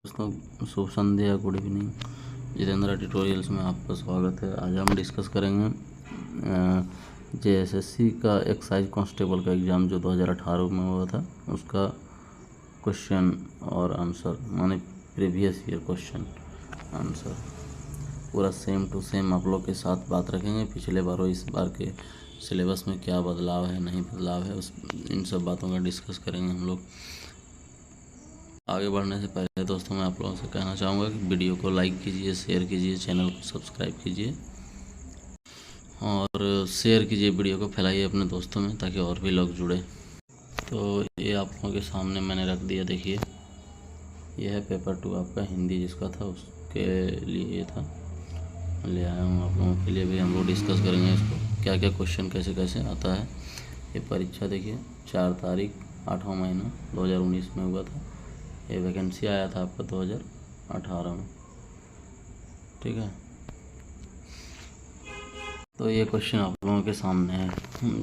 दोस्तों शुभ संध्या, good evening. Jitendra tutorials में आपका स्वागत है। आज हम डिस्कस करेंगे जेएसएससी का एक्साइज कांस्टेबल का एग्ज़ाम जो 2018 में हुआ था, उसका क्वेश्चन और आंसर, माने प्रीवियस ईयर क्वेश्चन आंसर पूरा सेम टू सेम आप लोग के साथ बात रखेंगे। पिछले बार और इस बार के सिलेबस में क्या बदलाव है, नहीं बदलाव है, इन सब बातों का डिस्कस करेंगे हम लोग। आगे बढ़ने से पहले दोस्तों मैं आप लोगों से कहना चाहूँगा कि वीडियो को लाइक कीजिए, शेयर कीजिए, चैनल को सब्सक्राइब कीजिए और शेयर कीजिए, वीडियो को फैलाइए अपने दोस्तों में ताकि और भी लोग जुड़े। तो ये आप लोगों के सामने मैंने रख दिया, देखिए यह है पेपर 2 आपका हिंदी जिसका था, उसके लिए ये था, ले आया हूँ आप लोगों के लिए। भी हम लोग डिस्कस करेंगे इसको, क्या क्या क्वेश्चन कैसे कैसे आता है। ये परीक्षा देखिए 4 तारीख 8वां महीना 2019 में हुआ था। ये वैकेंसी आया था आपका 2018 में, ठीक है। तो ये क्वेश्चन आप लोगों के सामने है।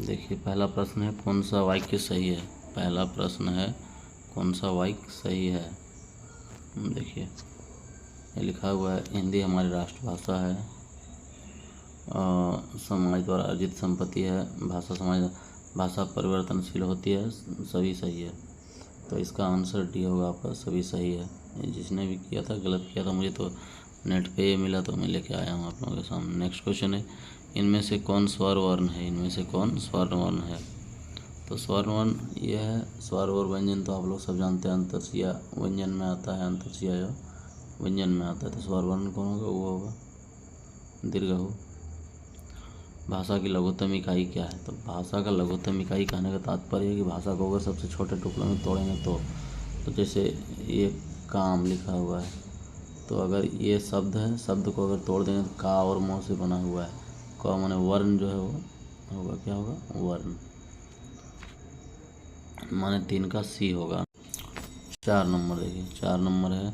देखिए पहला प्रश्न है, कौन सा वाक्य सही है। पहला प्रश्न है, कौन सा वाक्य सही है। देखिए ये लिखा हुआ है, हिंदी हमारी राष्ट्रभाषा है, समाज द्वारा अर्जित संपत्ति है, भाषा परिवर्तनशील होती है, सभी सही है। तो इसका आंसर डी होगा आपका, सभी सही है। जिसने भी किया था गलत किया था, मुझे तो नेट पे ये मिला तो मैं लेके आया हूँ आप लोगों के सामने। नेक्स्ट क्वेश्चन है, इनमें से कौन स्वर वर्ण है। इनमें से कौन स्वर वर्ण है। तो स्वर वर्ण यह है, स्वर और व्यंजन तो आप लोग सब जानते हैं, अंतरसिया व्यंजन में आता है, अंतरसिया व्यंजन में आता है। तो स्वर वर्ण कौन होगा, वो होगा दीर्घ। भाषा की लघुत्तम इकाई क्या है। तो भाषा का लघुत्तम इकाई कहने का तात्पर्य है कि भाषा को अगर सबसे छोटे टुकड़ों में तोड़ेंगे तो जैसे ये काम लिखा हुआ है, तो अगर ये शब्द है, शब्द को अगर तोड़ देंगे तो का और मौ से बना हुआ है। का माने वर्ण जो है वो होगा, क्या होगा, वर्ण, माने 3 का सी होगा। 4 नंबर देखिए, 4 नंबर है,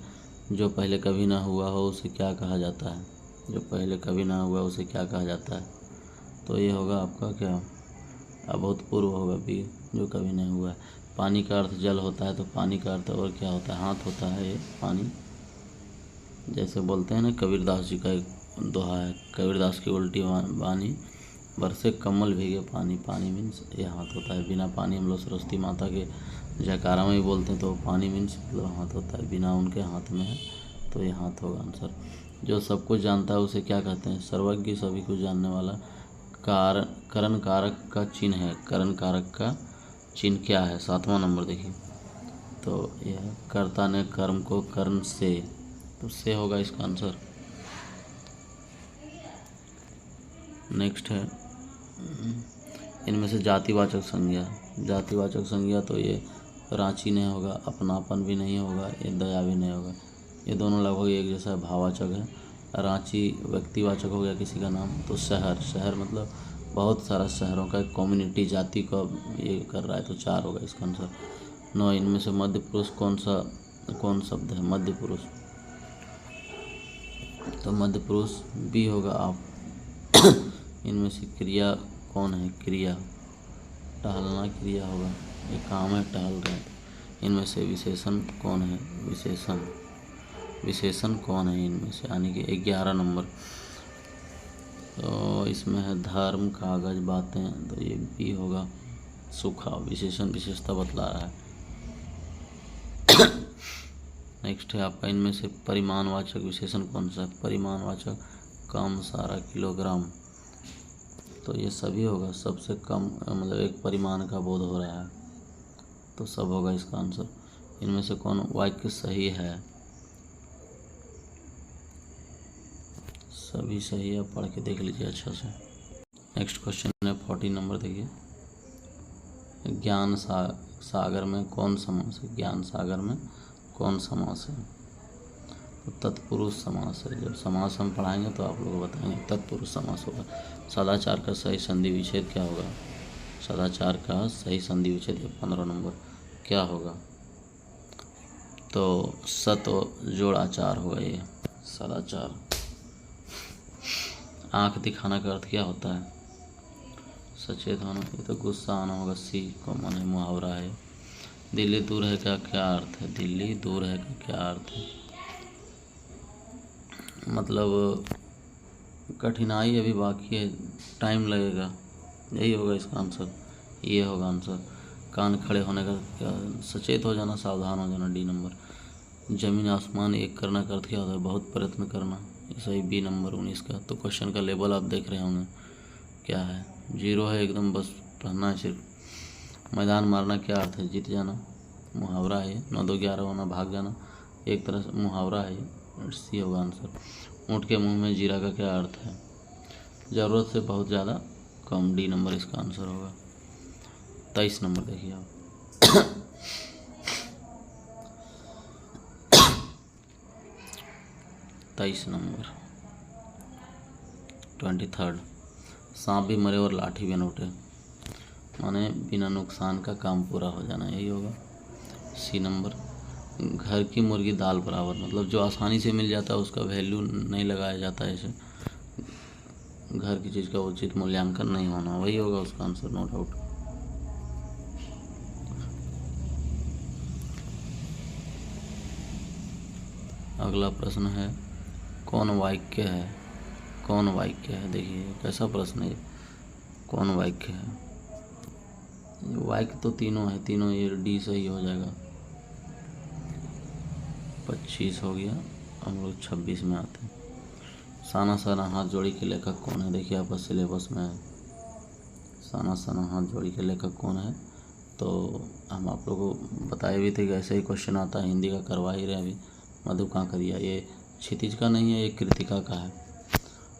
जो पहले कभी ना हुआ हो उसे क्या कहा जाता है। जो पहले कभी ना हुआ उसे क्या कहा जाता है। तो ये होगा आपका क्या, अभूतपूर्व होगा भी, जो कभी नहीं हुआ है। पानी का अर्थ जल होता है, तो पानी का अर्थ और क्या होता है, हाथ होता है। ये पानी, जैसे बोलते हैं ना, कबीरदास जी का एक दोहा है, कबीरदास की उल्टी वाणी बरसे कमल भीगे पानी। पानी मीन्स ये हाथ होता है। बिना पानी, हम लोग सरस्वती माता के जयकारा में भी बोलते हैं, तो पानी मीन्स मतलब हाथ होता है, बिना उनके हाथ में है, तो ये हाथ होगा आंसर। जो सब कुछ जानता है उसे क्या कहते हैं। सर्वज्ञ, सभी कुछ जानने वाला। करण कारक का चिन्ह है। करण कारक का चिन्ह क्या है। 7वां नंबर देखिए, तो यह कर्ता ने कर्म को कर्ण से, तो से होगा इसका आंसर। नेक्स्ट है, इनमें से जातिवाचक संज्ञा। जातिवाचक संज्ञा तो ये रांची नहीं होगा, अपनापन भी नहीं होगा, ये दया भी नहीं होगा। ये दोनों लगभग एक जैसा भाववाचक है। रांची व्यक्तिवाचक हो गया किसी का नाम, तो शहर, शहर मतलब बहुत सारा शहरों का एक कम्युनिटी, जाति का ये कर रहा है, तो 4 होगा इसका आंसर। 9, इनमें से मध्य पुरुष कौन शब्द है। मध्य पुरुष, तो मध्य पुरुष बी होगा आप। इनमें से क्रिया कौन है। क्रिया, टहलना क्रिया होगा, ये काम है, टहल रहे हैं। इनमें से विशेषण कौन है। विशेषण, विशेषण कौन है इनमें से, यानी कि 11 नंबर। तो इसमें है धर्म, कागज, बातें, तो ये भी होगा सूखा। विशेषण विशेषता बतला रहा है। नेक्स्ट है आपका, इनमें से परिमाणवाचक विशेषण कौन सा है। परिमाणवाचक, कम, सारा, किलोग्राम, तो ये सभी होगा। सबसे कम मतलब एक परिमाण का बोध हो रहा है, तो सब होगा इसका आंसर। इनमें से कौन वाक्य सही है। सभी सही है, पढ़ के देख लीजिए अच्छा से। नेक्स्ट क्वेश्चन है 40 नंबर देखिए, ज्ञान सागर में कौन समास है। ज्ञान सागर में कौन समास है। तो तत्पुरुष समास है। जब समास हम पढ़ाएंगे तो आप लोग बताएंगे, तत्पुरुष समास होगा। सदाचार का सही संधि विच्छेद क्या होगा। सदाचार का सही संधि विच्छेद 15 नंबर क्या होगा। तो सत जोड़ आचार होगा ये सदाचार। आँख दिखाना का अर्थ क्या होता है। सचेत होना, ये तो गुस्सा आना होगा, सी कॉमन है, मुहावरा है। दिल्ली दूर है का क्या अर्थ है। दिल्ली दूर है का क्या अर्थ है। मतलब कठिनाई अभी बाकी है, टाइम लगेगा। यही होगा इसका आंसर, ये होगा आंसर। कान खड़े होने का क्या, सचेत हो जाना, सावधान हो जाना, डी नंबर। जमीन आसमान एक करना का अर्थ क्या होता है, बहुत प्रयत्न करना, ये सही बी नंबर 19 का। तो क्वेश्चन का लेवल आप देख रहे होंगे क्या है, 0 है एकदम, बस पढ़ना है सिर्फ। मैदान मारना क्या अर्थ है, जीत जाना, मुहावरा है। 9 2 11 होना, भाग जाना, एक तरह से मुहावरा है, सी होगा आंसर। ऊँट के मुंह में जीरा का क्या अर्थ है, ज़रूरत से बहुत ज़्यादा कम, डी नंबर इसका आंसर होगा। 23 नंबर देखिए आप। 23 नंबर 23rd, सांप भी मरे और लाठी भी न उठे, माने बिना नुकसान का काम पूरा हो जाना, यही होगा। सी नंबर, घर की मुर्गी दाल बराबर, मतलब जो आसानी से मिल जाता है उसका वैल्यू नहीं लगाया जाता है, ऐसे घर की चीज़ का उचित मूल्यांकन नहीं होना, वही होगा उसका आंसर, नो डाउट। अगला प्रश्न है, कौन वाक्य है, कौन वाक्य है, देखिए कैसा प्रश्न है, कौन वाक्य है। वाक्य तो तीनों है, तीनों, ये डी सही हो जाएगा। 25 हो गया, हम लोग 26 में आते हैं। साना साना हाथ जोड़ी के लेखक कौन है, देखिए आपका सिलेबस में है, साना साना हाथ जोड़ी के लेखक कौन है। तो हम आप लोगों को बताए भी थे कि ऐसे ही क्वेश्चन आता है, हिंदी का करवा ही रहे अभी। मधु कांकरिया, ये क्षितिज का नहीं है, ये कृतिका का है।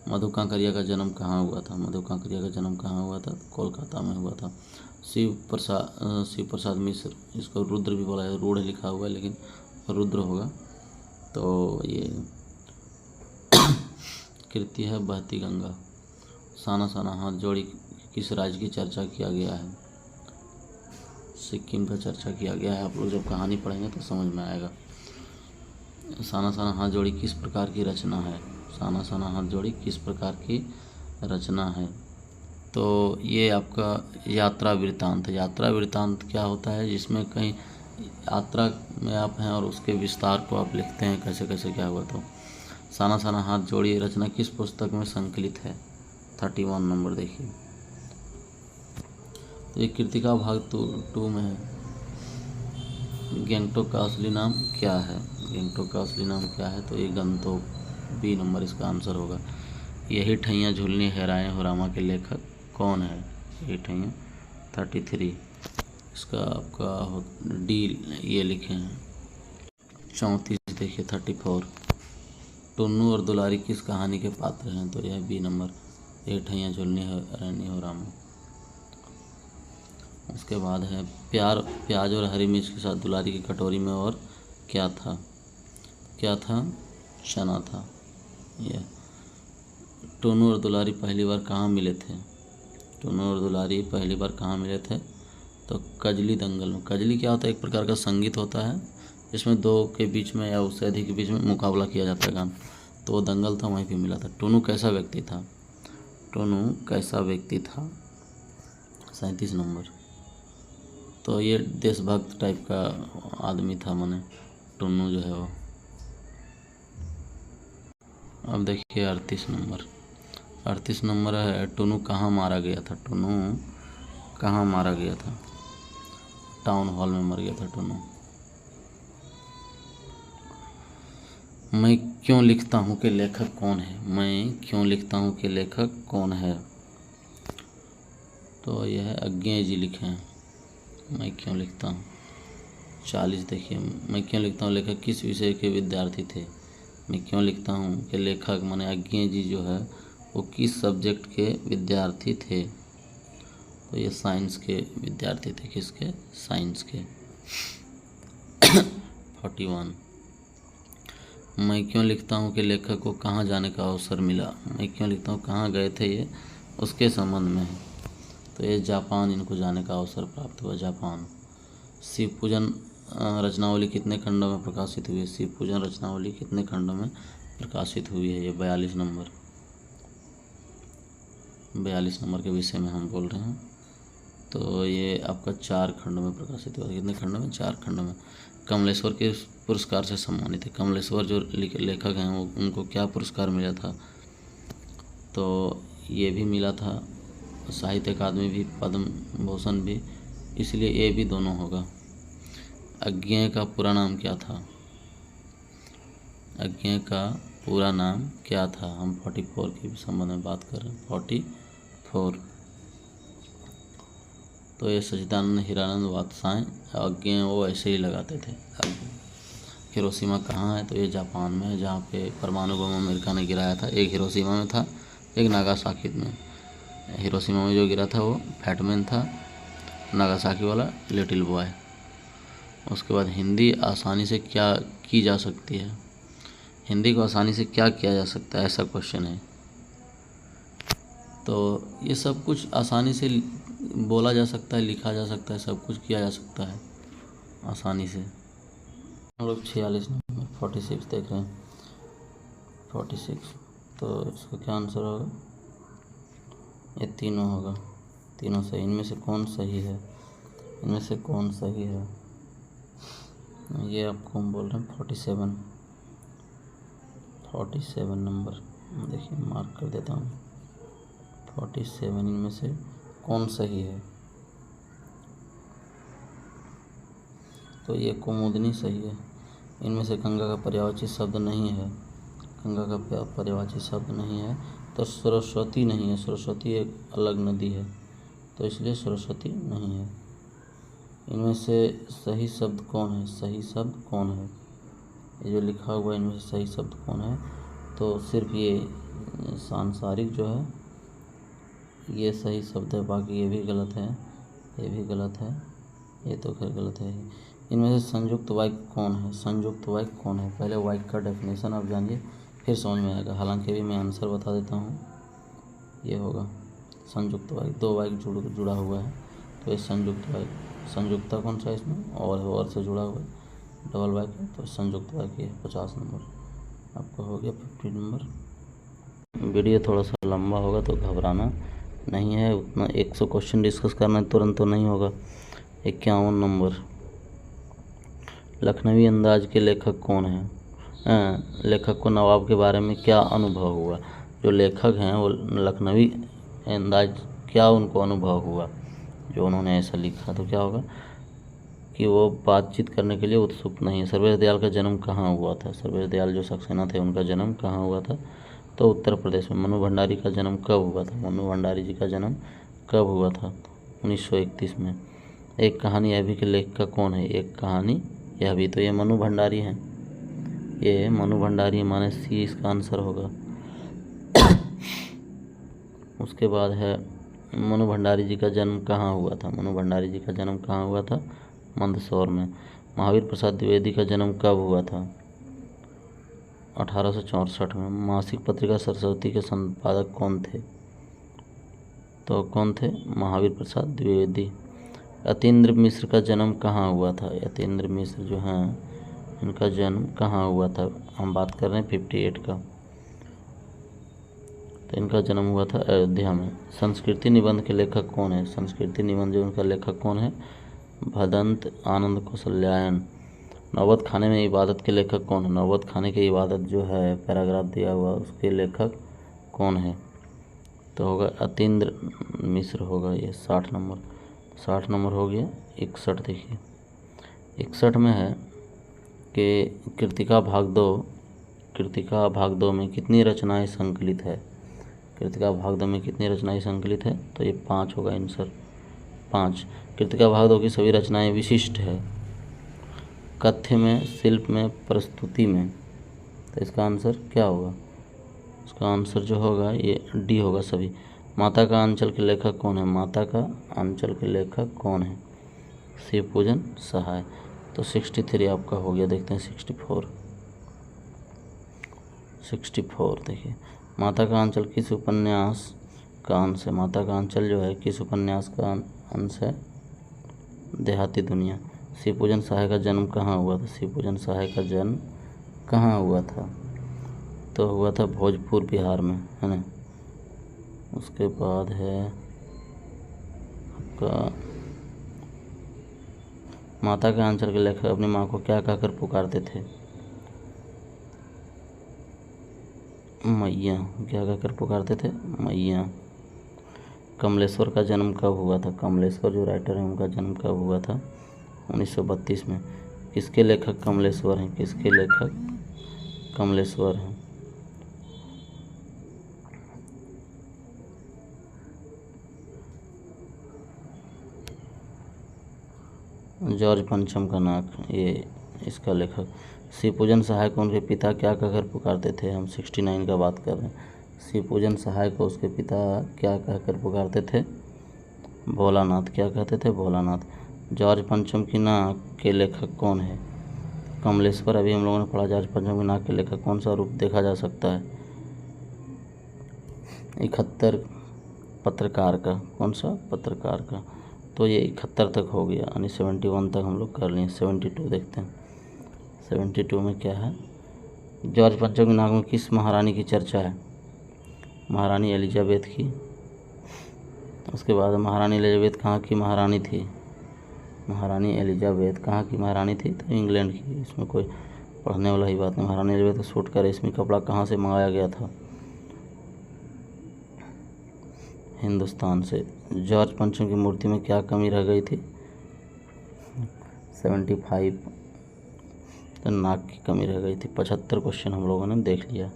मधु कांकरिया का जन्म कहाँ हुआ था, मधु कांकरिया का जन्म कहाँ हुआ था, कोलकाता में हुआ था। शिव प्रसाद मिश्र, इसको रुद्र भी बोला है, रूढ़ लिखा हुआ है लेकिन रुद्र होगा। तो ये कृति है बहती गंगा। साना साना हाथ जोड़ी किस राज्य की चर्चा किया गया है, सिक्किम का चर्चा किया गया है। आप लोग जब कहानी पढ़ेंगे तो समझ में आएगा। साना साना हाथ जोड़ी किस प्रकार की रचना है, साना साना हाथ जोड़ी किस प्रकार की रचना है। तो ये आपका यात्रा वृत्तांत है। यात्रा वृत्तांत क्या होता है, जिसमें कहीं यात्रा में आप हैं और उसके विस्तार को आप लिखते हैं, कैसे कैसे क्या हुआ। तो साना साना हाथ जोड़ी रचना किस पुस्तक में संकलित है, 31 नंबर देखिए। तो ये कृतिका भाग 2 में है। गैंगटोक का असली नाम क्या है, गैंगटोक का असली नाम क्या है, तो ये गंतोक, बी नंबर इसका आंसर होगा। यही ठैया झूलनी हैराए हो रामा के लेखक कौन है, यही ठैया 33, इसका आपका डी ये लिखे हैं। 34 देखिए 34, टुन्नू और दुलारी किस कहानी के पात्र हैं, तो यह बी नंबर, ये ठैया झूलनी हैरानी हो रामा। उसके बाद है प्याज और हरी मिर्च के साथ दुलारी की कटोरी में और क्या था, क्या था, चना था। यह टुन्नू और दुलारी पहली बार कहाँ मिले थे, टुन्नू और दुलारी पहली बार कहाँ मिले थे, तो कजली दंगल में। कजली क्या होता है, एक प्रकार का संगीत होता है जिसमें दो के बीच में या उससे अधिक के बीच में मुकाबला किया जाता है गान, तो वो दंगल था, वहीं पे मिला था। टुन्नू कैसा व्यक्ति था, टुन्नू कैसा व्यक्ति था, 37 नंबर। तो ये देशभक्त टाइप का आदमी था, माने टुन्नू जो है वो। अब देखिए 38 नंबर, 38 नंबर है, टुन्नू कहाँ मारा गया था, टुन्नू कहाँ मारा गया था, टाउन हॉल में मर गया था टुन्नू। मैं क्यों लिखता हूँ कि लेखक कौन है, मैं क्यों लिखता हूँ कि लेखक कौन है, तो यह है अज्ञेय जी लिखे हैं, मैं क्यों लिखता हूँ। 40 देखिए, मैं क्यों लिखता हूँ, लेखक किस विषय के विद्यार्थी थे, मैं क्यों लिखता हूँ कि लेखक माने अज्ञेय जी जो है वो किस सब्जेक्ट के विद्यार्थी थे, तो ये साइंस के विद्यार्थी थे, किसके, साइंस के। 41, मैं क्यों लिखता हूँ कि लेखक को कहाँ जाने का अवसर मिला, मैं क्यों लिखता हूँ कहाँ गए थे ये उसके संबंध में है, तो ये जापान इनको जाने का अवसर प्राप्त हुआ, जापान। शिव पूजन रचनावली कितने खंडों में प्रकाशित हुई है, शिव पूजन रचनावली कितने खंडों में प्रकाशित हुई है, ये 42 नंबर, 42 नंबर के विषय में हम बोल रहे हैं। तो ये आपका 4 खंडों में प्रकाशित हुआ, कितने खंडों में, 4 खंडों में। कमलेश्वर के पुरस्कार से सम्मानित है। कमलेश्वर जो लेखक हैं वो उनको क्या पुरस्कार मिला था? तो ये भी मिला था, साहित्य अकादमी भी, पद्म भूषण भी, इसलिए ये भी दोनों होगा। अज्ञेय का पूरा नाम क्या था? अज्ञेय का पूरा नाम क्या था? हम 44 के संबंध में बात कर रहे हैं। 44 तो ये सच्चिदानंद हीरानंद वात्सायन अज्ञेय वो ऐसे ही लगाते थे। हिरोशिमा कहाँ है? तो ये जापान में है, जहाँ पे परमाणु बम अमेरिका ने गिराया था। एक हिरोशिमा में था, एक नागासाकी में। हिरोशिमा में जो गिरा था वो फैटमैन था, नागासाकी वाला लिटिल बॉय। उसके बाद हिंदी आसानी से क्या की जा सकती है? हिंदी को आसानी से क्या किया जा सकता है, ऐसा क्वेश्चन है। तो ये सब कुछ आसानी से बोला जा सकता है, लिखा जा सकता है, सब कुछ किया जा सकता है आसानी से। हम लोग 46 नंबर 46 देख रहे हैं। 46 तो इसका क्या आंसर होगा? ये तीनों होगा, तीनों सही। इनमें से कौन सही है? इनमें से कौन सही है? ये आपको हम बोल रहे हैं 47 नंबर। देखिए मार्क कर देता हूँ 47। इनमें से कौन सही है? तो ये कुमुदनी सही है। इनमें से गंगा का पर्यायवाची शब्द नहीं है। गंगा का पर्यायवाची शब्द नहीं है। तो सरस्वती नहीं है। सरस्वती एक अलग नदी है, तो इसलिए सरस्वती नहीं है। इनमें से सही शब्द कौन है? सही शब्द कौन है? ये जो लिखा हुआ है इनमें से सही शब्द कौन है? तो सिर्फ ये सांसारिक जो है ये सही शब्द है, बाकी ये भी गलत है, ये भी गलत है, ये तो खैर गलत है। इनमें से संयुक्त वाक्य कौन है? संयुक्त वाक्य कौन है? पहले वाक्य का डेफिनेशन आप जानिए, फिर समझ में आएगा। हालांकि भी मैं आंसर बता देता हूँ, ये होगा संयुक्त वाक्य। दो वाक्य जुड़ा हुआ है तो ये संयुक्त वाक्य। संयुक्ता कौन सा है इसमें? और से जुड़ा हुआ है, डबल वाक्य, तो संयुक्त वाक्य है। 50 नंबर आपका हो गया। 50 नंबर। वीडियो थोड़ा सा लंबा होगा तो घबराना नहीं है, उतना 100 क्वेश्चन डिस्कस करना तुरंत तो नहीं होगा। 51 नंबर, लखनवी अंदाज के लेखक कौन है? लेखक को नवाब के बारे में क्या अनुभव हुआ? जो लेखक हैं वो लखनवी अंदाज, क्या उनको अनुभव हुआ जो उन्होंने ऐसा लिखा? तो क्या होगा कि वो बातचीत करने के लिए उत्सुक नहीं है। सर्वेश दयाल का जन्म कहाँ हुआ था? सर्वेश दयाल जो सक्सेना थे उनका जन्म कहाँ हुआ था? तो उत्तर प्रदेश में। मनु भंडारी का जन्म कब हुआ था? मनु भंडारी जी का जन्म कब हुआ था? 1931 में। एक कहानी यह भी के लेखक कौन है? एक कहानी यह भी, तो ये मनु भंडारी हैं। ये मनु भंडारी माने सी इसका आंसर होगा। उसके बाद है मनु भंडारी जी का जन्म कहाँ हुआ था? मनु भंडारी जी का जन्म कहाँ हुआ था? मंदसौर में। महावीर प्रसाद द्विवेदी का जन्म कब हुआ था? 1864 में। मासिक पत्रिका सरस्वती के संपादक कौन थे? तो कौन थे? महावीर प्रसाद द्विवेदी। यतीन्द्र मिश्र का जन्म कहाँ हुआ था? यतीन्द्र मिश्र जो हैं इनका जन्म कहाँ हुआ था? हम बात कर रहे हैं 58 का, तो इनका जन्म हुआ था अयोध्या में। संस्कृति निबंध के लेखक कौन है? संस्कृति निबंध जो उनका लेखक कौन है? भदंत आनंद कौशल्यायन। नौबत खाने में इबादत के लेखक कौन है? नौबत खाने की इबादत जो है पैराग्राफ दिया हुआ, उसके लेखक कौन है? तो होगा यतीन्द्र मिश्र होगा। ये 60 नंबर। 60 नंबर हो गया। 61 देखिए, 61 में है कि कृतिका भाग 2 में कितनी रचनाएं संकलित है? कृतिका भाग 2 में कितनी रचनाएं संकलित है? तो ये 5 होगा आंसर, 5। कृतिका भाग 2 की सभी रचनाएं विशिष्ट है। कथ्य में, शिल्प में, प्रस्तुति में। तो इसका आंसर क्या होगा? इसका आंसर जो होगा ये डी होगा सभी। माता का अंचल के लेखक कौन है? माता का अंचल के लेखक कौन है? शिवपूजन सहाय। तो 63 आपका हो गया। देखते हैं 64 देखिए, माता का अंचल किस उपन्यास का अंश है? माता का अंचल जो है किस उपन्यास का अंश है? देहाती दुनिया। शिवपूजन सहाय का जन्म कहाँ हुआ था? शिवपूजन सहाय का जन्म कहाँ हुआ था? तो हुआ था भोजपुर बिहार में, है ना। उसके बाद है आपका माता के आंचल के लेखक अपनी माँ को क्या कहकर पुकारते थे? मैया। क्या कहकर पुकारते थे? मैया। कमलेश्वर का जन्म कब हुआ था? कमलेश्वर जो राइटर है उनका जन्म कब हुआ था? 1932 में। किसके लेखक कमलेश्वर हैं? किसके लेखक कमलेश्वर हैं? जॉर्ज पंचम का नाक, ये इसका लेखक। शिवपूजन सहाय को उनके पिता क्या कहकर पुकारते थे? हम 69 का बात कर रहे हैं। शिवपूजन सहाय को उसके पिता क्या कहकर पुकारते थे? भोलानाथ। क्या कहते थे? भोलानाथ। जॉर्ज पंचम की नाक के लेखक कौन है? कमलेश्वर। अभी हम लोगों ने पढ़ा। जॉर्ज पंचम की नाक के लेखक कौन सा रूप देखा जा सकता है? 71 पत्रकार का। कौन सा? पत्रकार का। तो ये 71 तक हो गया, यानी 71 तक हम लोग कर लिए। 72 देखते हैं। 72 में क्या है? जॉर्ज पंचम की नाक में किस महारानी की चर्चा है? महारानी एलिजाबेथ की। उसके बाद महारानी एलिजाबेथ कहाँ की महारानी थी? महारानी एलिजाबेथ कहाँ की महारानी थी? तो इंग्लैंड की। इसमें कोई पढ़ने वाला ही बात नहीं। महारानी एलिजाबेथ का सूट का रेशमी कपड़ा कहाँ से मंगाया गया था? हिंदुस्तान से। जॉर्ज पंचम की मूर्ति में क्या कमी रह गई थी? 75। तो नाक की कमी रह गई थी। 75 क्वेश्चन हम लोगों ने देख लिया।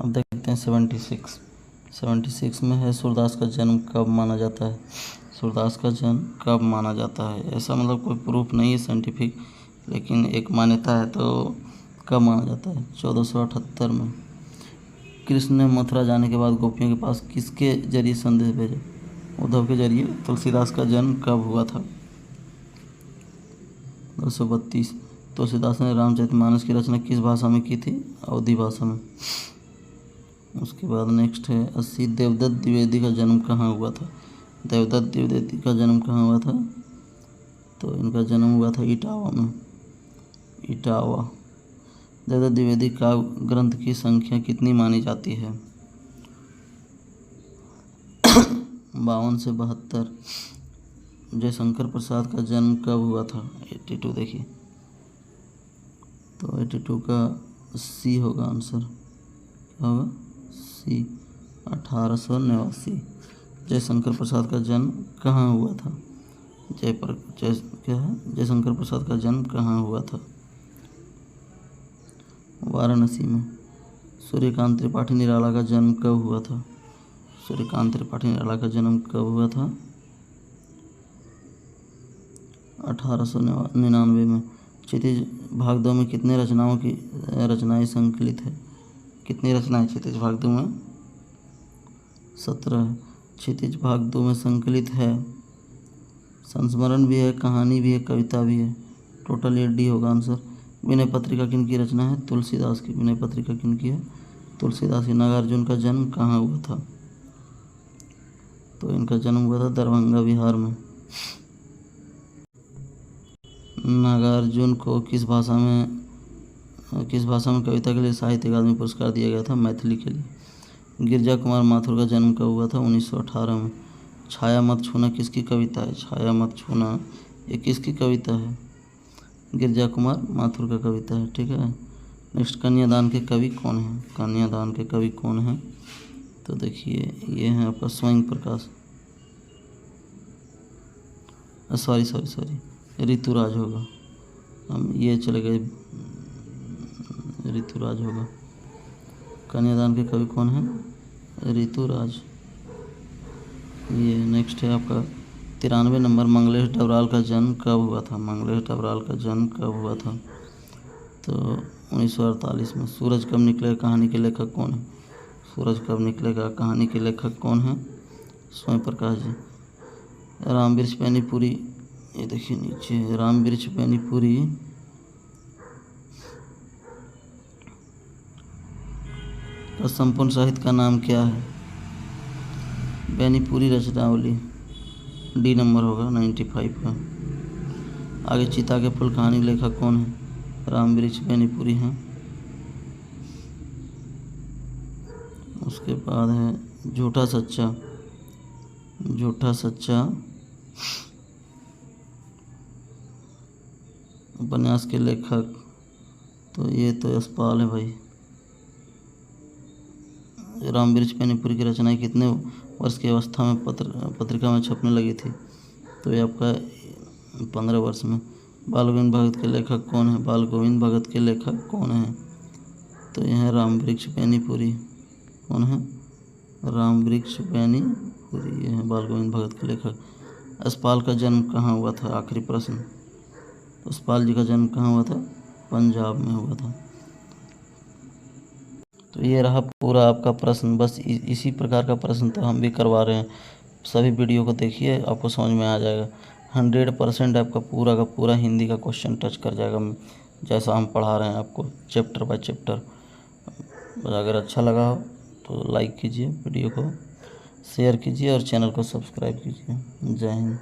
अब देखते हैं 76 में है सूरदास का जन्म कब माना जाता है? सूरदास का जन्म कब माना जाता है? ऐसा मतलब कोई प्रूफ नहीं है साइंटिफिक, लेकिन एक मान्यता है। तो कब माना जाता है? 1478 में। कृष्ण ने मथुरा जाने के बाद गोपियों के पास किसके जरिए संदेश भेजे? उद्धव के जरिए। तुलसीदास का जन्म कब हुआ था? 232। तुलसीदास ने रामचरितमानस की रचना किस भाषा में की थी? अवधी भाषा में। उसके बाद नेक्स्ट है 80। देवदत्त द्विवेदी का जन्म कहाँ हुआ था? देवदत्त द्विवेदी का जन्म कहाँ हुआ था? तो इनका जन्म हुआ था इटावा में। इटावा। देवदत्त द्विवेदी का ग्रंथ की संख्या कितनी मानी जाती है? 52 से 72। जयशंकर प्रसाद का जन्म कब हुआ था? 82 देखिए। तो 82 का सी होगा आंसर। क्या होगा? सी। 1889। जयशंकर प्रसाद का जन्म कहाँ हुआ था? क्या है? जयशंकर प्रसाद का जन्म कहाँ हुआ था? वाराणसी में। सूर्यकांत त्रिपाठी निराला का जन्म कब हुआ था? सूर्यकांत त्रिपाठी निराला का जन्म कब हुआ था? 1899 में। क्षितिज भाग 2 में कितने रचनाओं की रचनाएं संकलित है? कितनी रचनाएं क्षितिज भाग 2 में? 17 है। क्षितिज भाग 2 में संकलित है। संस्मरण भी है, कहानी भी है, कविता भी है। टोटल 8 होगा आंसर। विनय पत्रिका किन की रचना है? तुलसीदास की। विनय पत्रिका किन की है? तुलसीदास की। नागार्जुन का जन्म कहाँ हुआ था? तो इनका जन्म हुआ था दरभंगा बिहार में। नागार्जुन को किस भाषा में कविता के लिए साहित्य अकादमी पुरस्कार दिया गया था? मैथिली के लिए। गिरजा कुमार माथुर का जन्म कब हुआ था? 1918 में। छाया मत छूना किसकी कविता है? छाया मत छूना ये किसकी कविता है? गिरजा कुमार माथुर का कविता है। ठीक है। नेक्स्ट, कन्यादान के कवि कौन हैं? कन्यादान के कवि कौन हैं? तो देखिए ये हैं आपका स्वयं प्रकाश, सॉरी ऋतुराज होगा। हम ये चले गए, ऋतुराज होगा। कन्यादान के कवि कौन हैं? ऋतुराज। ये नेक्स्ट है आपका 93 नंबर। मंगलेश डबराल का जन्म कब हुआ था? मंगलेश डबराल का जन्म कब हुआ था? तो 1948 में। सूरज कब निकलेगा कहानी के लेखक कौन है? सूरज कब निकलेगा कहानी के लेखक कौन है? स्वयं प्रकाश जी। राम वृक्ष बेनीपुरी, ये देखिए नीचे, राम वृक्ष बेनीपुरी का संपूर्ण साहित्य का नाम क्या है? बेनीपुरी रचनावली। डी नंबर होगा 95 का। आगे, चिता के फूल कहानी लेखक कौन है? राम वृक्ष बेनीपुरी हैं। उसके बाद है झूठा सच्चा। झूठा सच्चा उपन्यास के लेखक, तो ये तो यशपाल है भाई। रामवृक्ष बेनीपुरी की रचनाएं कितने वर्ष की अवस्था में पत्रिका में छपने लगी थी? तो ये आपका 15 वर्ष में। बाल गोविंद भगत के लेखक कौन है? बाल गोविंद भगत के लेखक कौन है? तो यह है रामवृक्ष बेनीपुरी। कौन है? रामवृक्ष बेनीपुरी, ये है बाल गोविंद भगत के लेखक। यशपाल का जन्म कहाँ हुआ था? आखिरी प्रश्न। तो यशपाल जी का जन्म कहाँ हुआ था? पंजाब में हुआ था। तो ये रहा पूरा आपका प्रश्न। बस इसी प्रकार का प्रश्न तो हम भी करवा रहे हैं। सभी वीडियो को देखिए, आपको समझ में आ जाएगा। 100% आपका पूरा का पूरा हिंदी का क्वेश्चन टच कर जाएगा, जैसा हम पढ़ा रहे हैं आपको चैप्टर बाय चैप्टर। अगर अच्छा लगा हो तो लाइक कीजिए, वीडियो को शेयर कीजिए और चैनल को सब्सक्राइब कीजिए। जय हिंद।